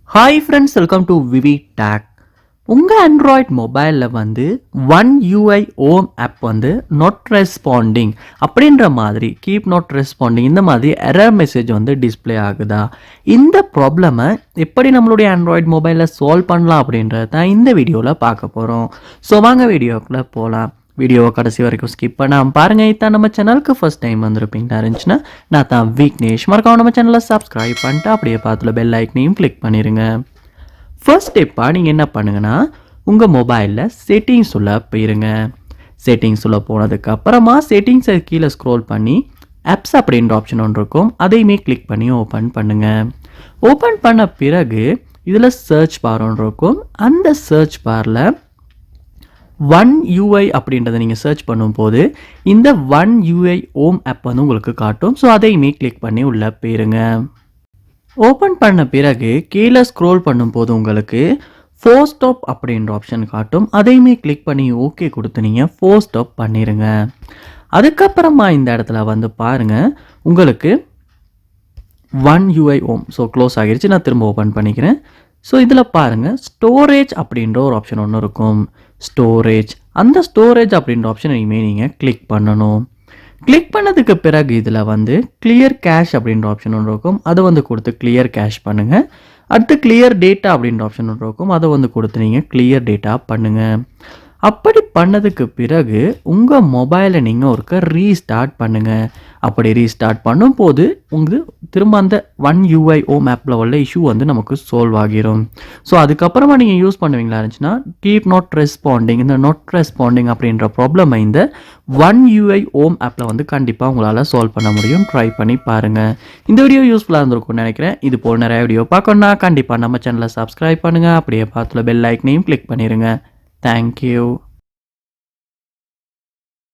Hi friends, welcome to VividTech. உங்கள் Android மொபைலில் வந்து ஒன் யூஐ ஓம் ஆப் வந்து நாட் ரெஸ்பாண்டிங் அப்படின்ற மாதிரி கீப் நாட் ரெஸ்பாண்டிங் இந்த மாதிரி எரர் மெசேஜ் வந்து டிஸ்பிளே ஆகுதா? இந்த ப்ராப்ளமை எப்படி நம்மளுடைய ஆண்ட்ராய்ட் மொபைலில் சால்வ் பண்ணலாம் அப்படின்றத தான் இந்த வீடியோவில் பார்க்க போகிறோம். ஸோ வாங்க வீடியோக்குள்ளே போகலாம். வீடியோவை கடைசி வரைக்கும் ஸ்கிப் பண்ணாமல் பாருங்கள். இதான் நம்ம சேனலுக்கு ஃபஸ்ட் டைம் வந்திருப்பீங்கன்னா இருந்துச்சுன்னா நான் தான் விக்னேஷ். மறக்காம நம்ம சேனலை சப்ஸ்கிரைப் பண்ணிட்டு அப்படியே பார்த்துல பெல் ஐக்கனையும் கிளிக் பண்ணிடுங்க. ஃபர்ஸ்ட் ஸ்டெப்பாக நீங்கள் என்ன பண்ணுங்கன்னா உங்கள் மொபைலில் செட்டிங்ஸ் உள்ள போயிருங்க. செட்டிங்ஸ் உள்ள போனதுக்கு அப்புறமா செட்டிங்ஸை கீழே ஸ்க்ரோல் பண்ணி ஆப்ஸ் அப்படின்ற ஆப்ஷன் ஒன்று இருக்கும், அதையுமே கிளிக் பண்ணி ஓப்பன் பண்ணுங்கள். ஓப்பன் பண்ண பிறகு இதில் சர்ச் பார் ஒன்று இருக்கும். அந்த சர்ச் பாரில் ஒன் யூஐ அப்படின்றத நீங்கள் சர்ச் பண்ணும்போது இந்த ஒன் யூஐ ஓம் ஆப் வந்து உங்களுக்கு காட்டும். ஸோ அதையுமே கிளிக் பண்ணி உள்ளே போயிருங்க. ஓப்பன் பண்ண பிறகு கீழே ஸ்க்ரோல் பண்ணும்போது உங்களுக்கு ஃபோர் ஸ்டாப் அப்படின்ற ஆப்ஷன் காட்டும். அதையுமே கிளிக் பண்ணி ஓகே கொடுத்து நீங்கள் ஃபோர் ஸ்டாப் பண்ணிடுங்க. அதுக்கப்புறமா இந்த இடத்துல வந்து பாருங்கள், உங்களுக்கு ஒன் யூஐ ஓம் ஸோ க்ளோஸ் ஆகிருச்சு. நான் திரும்ப ஓப்பன் பண்ணிக்கிறேன். ஸோ இதில் பாருங்கள், ஸ்டோரேஜ் அப்படின்ற ஒரு ஆப்ஷன் ஒன்று இருக்கும். ஸ்டோரேஜ், அந்த ஸ்டோரேஜ் அப்படின்ற ஆப்ஷன் இனிமேல் நீங்கள் கிளிக் பண்ணணும். கிளிக் பண்ணதுக்கு பிறகு இதில் வந்து கிளியர் கேஷ் அப்படின்ற ஆப்ஷன் ஒன்று இருக்கும், அதை வந்து கொடுத்து கிளியர் கேஷ் பண்ணுங்கள். அடுத்து கிளியர் டேட்டா அப்படின்ற ஆப்ஷன் ஒன்று இருக்கும், அதை வந்து கொடுத்து நீங்கள் கிளியர் டேட்டா பண்ணுங்கள். அப்படி பண்ணதுக்கு பிறகு உங்கள் மொபைலை நீங்கள் ஒருக்க ரீஸ்டார்ட் பண்ணுங்கள். அப்படி ரீஸ்டார்ட் பண்ணும்போது உங்களுக்கு திரும்ப அந்த ஒன் யூஐ ஓம் ஆப்பில் உள்ள இஷ்யூ வந்து நமக்கு சால்வ் ஆகிரும். ஸோ அதுக்கப்புறமா நீங்கள் யூஸ் பண்ணுவீங்களா இருந்துச்சுன்னா கீப் நாட் ரெஸ்பாண்டிங், இந்த நாட் ரெஸ்பாண்டிங் அப்படின்ற ப்ராப்ளமை இந்த ஒன் யூஐ ஓம் ஆப்பில் வந்து கண்டிப்பாக உங்களால் சால்வ் பண்ண முடியும். ட்ரை பண்ணி பாருங்கள். இந்த வீடியோ யூஸ்ஃபுல்லாக இருந்திருக்கும்னு நினைக்கிறேன். இது போல் நிறைய வீடியோ பார்க்கணுன்னா கண்டிப்பாக நம்ம சேனலை சப்ஸ்கிரைப் பண்ணுங்கள். அப்படியே பார்த்துல பெல் ஐக்கனையும் கிளிக் பண்ணிடுங்க. Thank you.